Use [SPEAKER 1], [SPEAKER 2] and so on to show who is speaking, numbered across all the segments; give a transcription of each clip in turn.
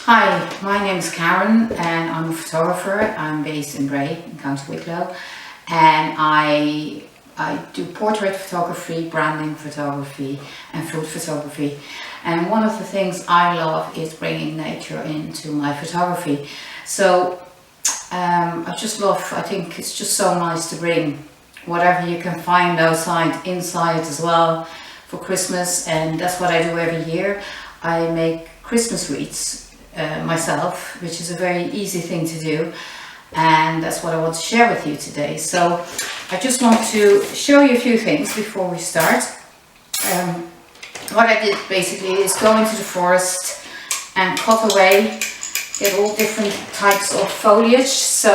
[SPEAKER 1] Hi, my name is Karen and I'm a photographer. I'm based in Bray in County Wicklow, and I do portrait photography, branding photography and food photography. And one of the things I love is bringing nature into my photography. So I think it's just so nice to bring whatever you can find outside, inside as well for Christmas, and that's what I do every year. I make Christmas wreaths myself, which is a very easy thing to do, and that's what I want to share with you today. So I just want to show you a few things before we start. What I did basically is go into the forest and cut away, get all different types of foliage. So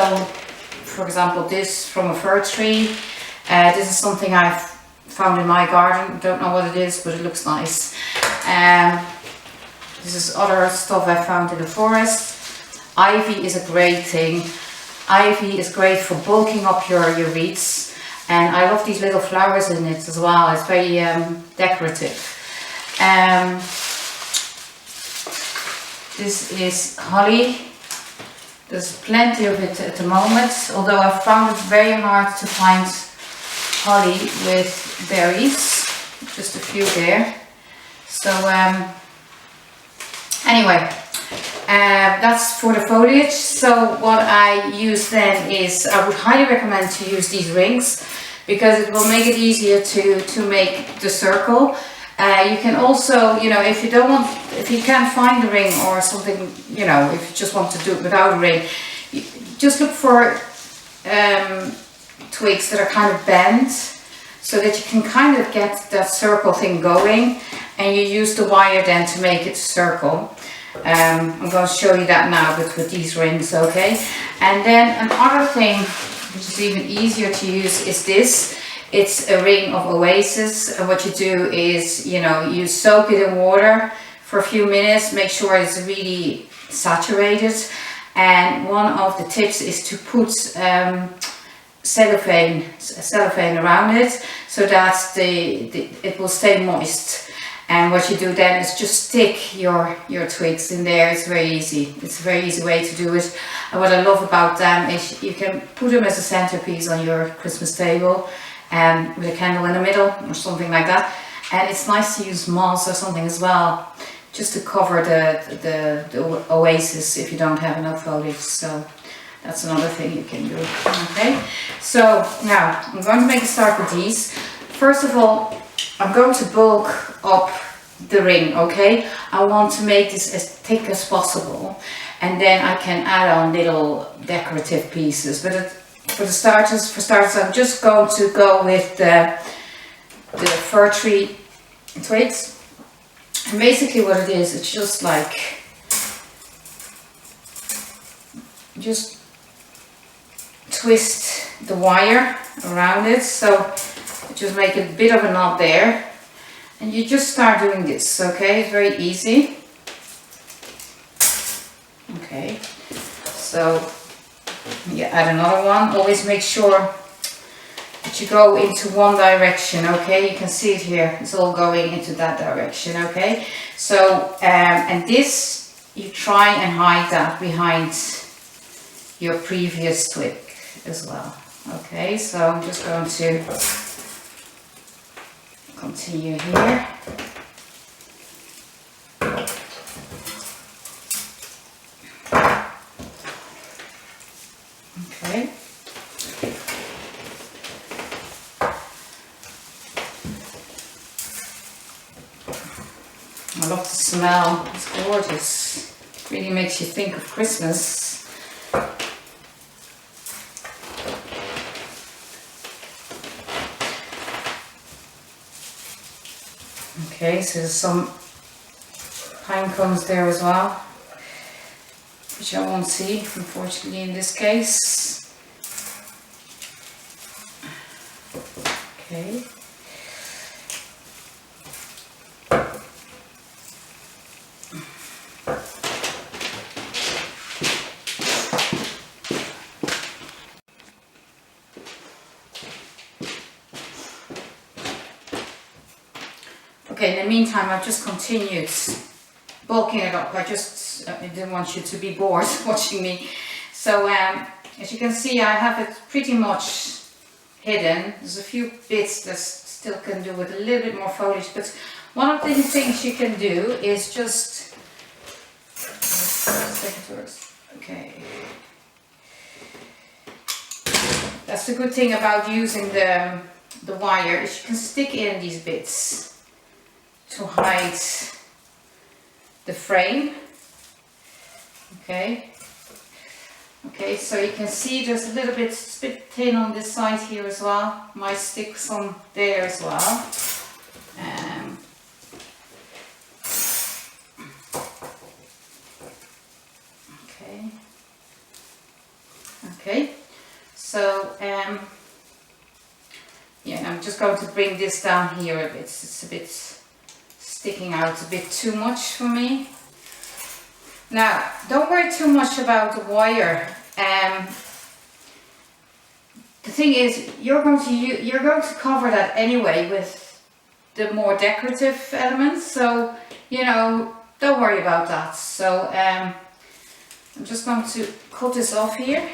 [SPEAKER 1] for example, this from a fir tree. This is something I've found in my garden. Don't know what it is, but it looks nice. This is other stuff I found in the forest. Ivy is a great thing. Ivy is great for bulking up your wreaths, and I love these little flowers in it as well. It's very decorative. This is holly. There's plenty of it at the moment, although I found it very hard to find holly with berries. Just a few there. So anyway, that's for the foliage. So what I use then is, I would highly recommend to use these rings because it will make it easier to make the circle. You can also, if you can't find a ring or something, if you just want to do it without a ring, just look for twigs that are kind of bent, so that you can kind of get that circle thing going, and you use the wire then to make it circle. I'm going to show you that now with these rings, okay? And then another thing which is even easier to use is this. It's a ring of oasis, and what you do is, you soak it in water for a few minutes, make sure it's really saturated, and one of the tips is to put cellophane around it so that it will stay moist. And what you do then is just stick your twigs in there. It's very easy. It's a very easy way to do it. And what I love about them is you can put them as a centerpiece on your Christmas table, with a candle in the middle or something like that. And it's nice to use moss or something as well, just to cover the oasis if you don't have enough foliage. So that's another thing you can do. Okay, so now I'm going to make a start with these. First of all, I'm going to bulk up the ring, okay? I want to make this as thick as possible, and then I can add on little decorative pieces. But for starters, I'm just going to go with the fir tree twigs. And basically what it is, it's just like, just twist the wire around it, so just make a bit of a knot there, and you just start doing this, okay? It's very easy. Okay, so you add another one. Always make sure that you go into one direction, okay? You can see it here, it's all going into that direction, okay? So and this, you try and hide that behind your previous twig as well. Okay, so I'm just going to continue here. Okay. I love the smell, it's gorgeous. It really makes you think of Christmas. Okay, so there's some pine cones there as well, which I won't see, unfortunately, in this case. Okay. Okay, in the meantime, I've just continued bulking it up. I didn't want you to be bored watching me. So as you can see, I have it pretty much hidden. There's a few bits that still can do with a little bit more foliage, but one of the things you can do is just, okay. That's the good thing about using the wire, is you can stick in these bits to hide the frame. Okay. Okay, so you can see there's a little bit, it's a bit thin on this side here as well. Might stick some there as well. Okay. Okay. So yeah, I'm just going to bring this down here a bit. It's a bit sticking out a bit too much for me. Now, don't worry too much about the wire. The thing is, you're going to cover that anyway with the more decorative elements. So, you know, don't worry about that. So, I'm just going to cut this off here.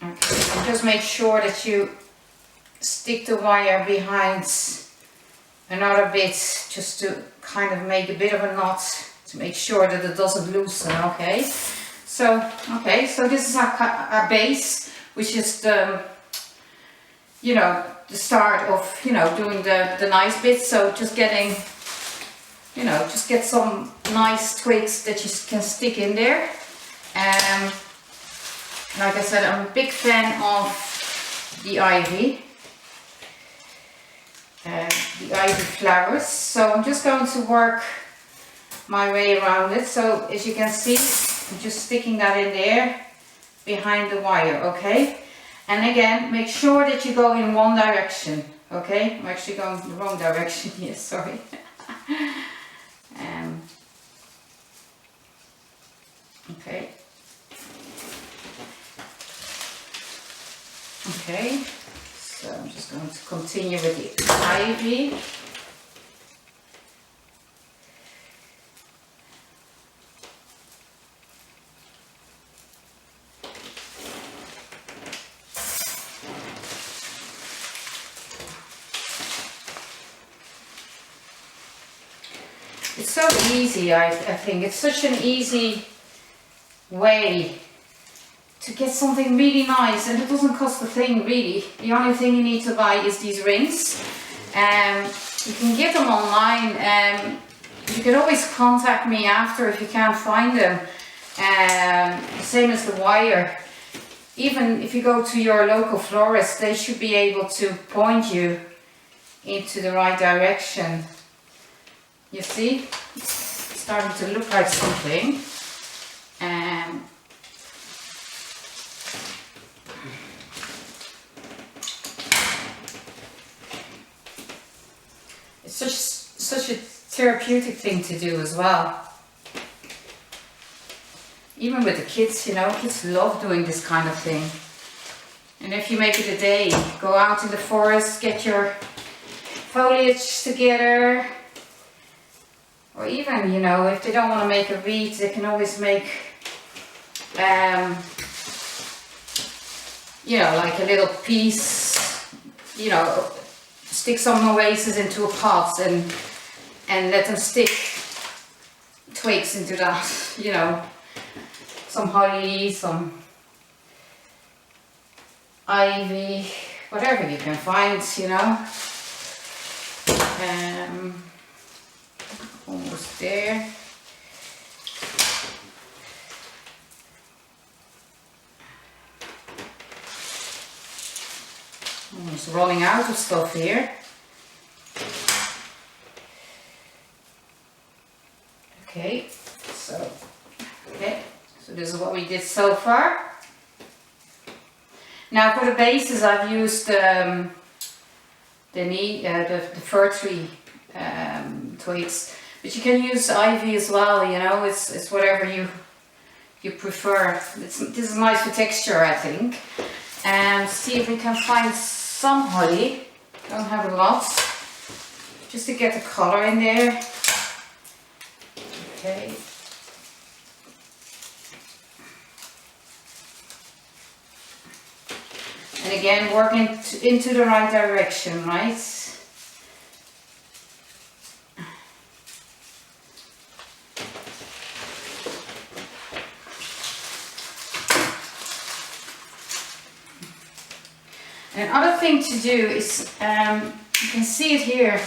[SPEAKER 1] Okay, and just make sure that you stick the wire behind another bit, just to kind of make a bit of a knot to make sure that it doesn't loosen. Okay, so this is our base, which is the, you know, the start of, you know, doing the nice bits. So just getting, you know, just get some nice twigs that you can stick in there. Like I said, I'm a big fan of the ivy. The ivy flowers. So I'm just going to work my way around it. So as you can see, I'm just sticking that in there behind the wire. Okay, and again, make sure that you go in one direction. Okay, I'm actually going in the wrong direction here, sorry. Okay. Okay, so I'm just going to continue with the ivy. It's so easy, I think. It's such an easy way to get something really nice, and it doesn't cost a thing really. The only thing you need to buy is these rings. You can get them online. You can always contact me after if you can't find them. Same as the wire. Even if you go to your local florist, they should be able to point you into the right direction. You see, it's starting to look like something. It's such a therapeutic thing to do as well. Even with the kids, you know, kids love doing this kind of thing. And if you make it a day, go out in the forest, get your foliage together. Or even, you know, if they don't want to make a wreath, they can always make, you know, like a little piece, you know, stick some oases into a pot and let them stick twigs into that, you know, some holly, some ivy, whatever you can find, you know. Almost there. Almost running out of stuff here. Okay, so this is what we did so far. Now for the bases, I've used the fir tree twigs, but you can use ivy as well. You know, it's whatever you prefer. This is nice for texture, I think. And see if we can find some holly. Don't have a lot. just to get the color in there. Okay. And again, working into the right direction, right? And another thing to do is, you can see it here,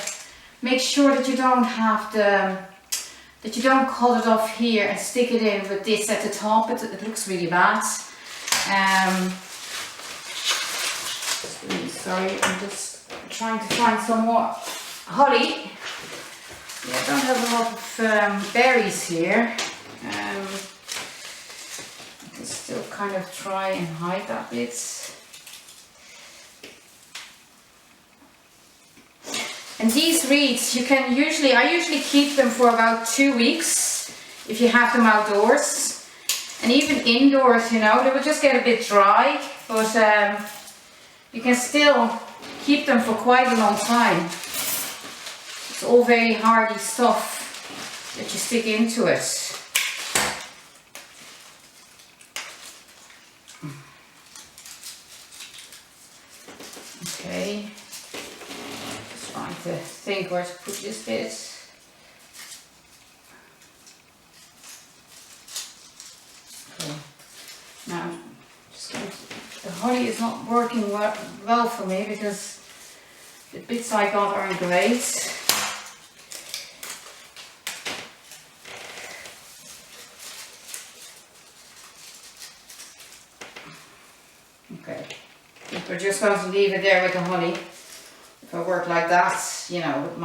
[SPEAKER 1] make sure that you don't have that you don't cut it off here and stick it in with this at the top. It looks really bad. Really sorry, I'm just trying to find some more holly. Yeah, I don't have a lot of berries here. I can still kind of try and hide that bit. And these wreaths, I usually keep them for about 2 weeks if you have them outdoors. And even indoors, you know, they will just get a bit dry, but you can still keep them for quite a long time. It's all very hardy stuff that you stick into it. Okay. To think where to put this bit. Okay. Now, just going to, the holly is not working well for me because the bits I got aren't great. Okay, I think we're just going to leave it there with the holly. If I work like that, you know, it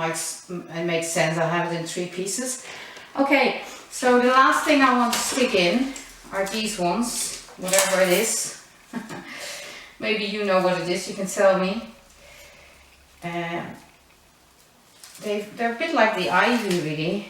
[SPEAKER 1] makes sense. I have it in 3 pieces. Okay, so the last thing I want to stick in are these ones, whatever it is. Maybe you know what it is, you can tell me. They're a bit like the ivy, really.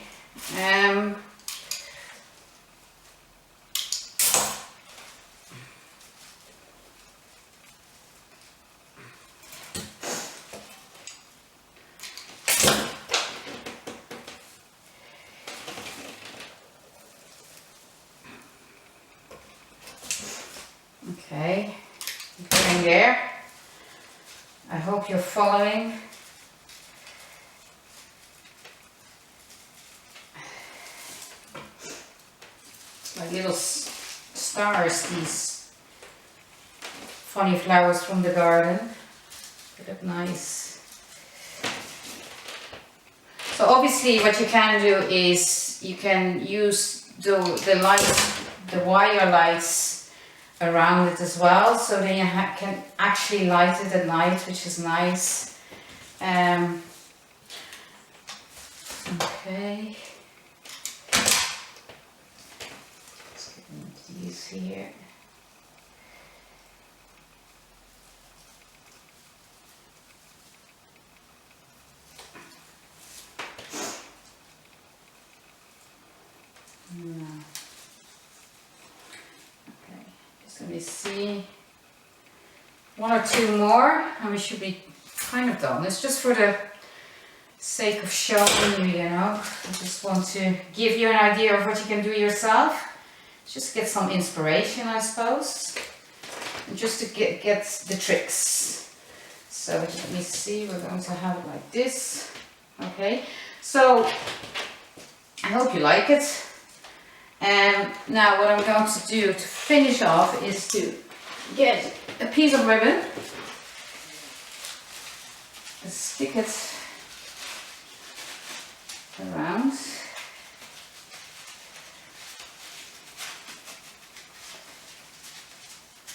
[SPEAKER 1] Okay, going there. I hope you're following. Like little stars, these funny flowers from the garden. They look nice. So obviously what you can do is you can use the lights, the wire lights around it as well, so then you can actually light it at night, which is nice. Okay. Let's get these here. Let me see, 1 or 2 more and we should be kind of done. It's just for the sake of showing you, you know. I just want to give you an idea of what you can do yourself. Just get some inspiration, I suppose, and just to get the tricks. So let me see, we're going to have it like this. Okay, so I hope you like it. And now what I'm going to do to finish off is to get a piece of ribbon and stick it around.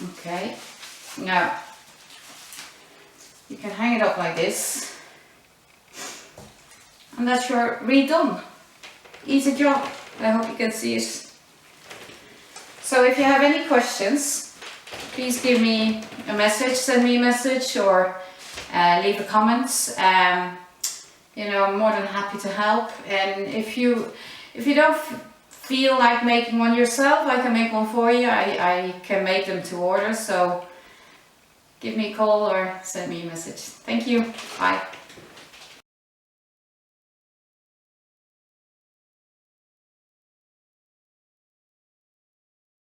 [SPEAKER 1] Okay, now you can hang it up like this and that's your wreath done. Easy job. I hope you can see it. So if you have any questions, please give me a message, send me a message, or leave a comment. You know, I'm more than happy to help. And if you don't feel like making one yourself, I can make one for you. I can make them to order. So give me a call or send me a message. Thank you. Bye.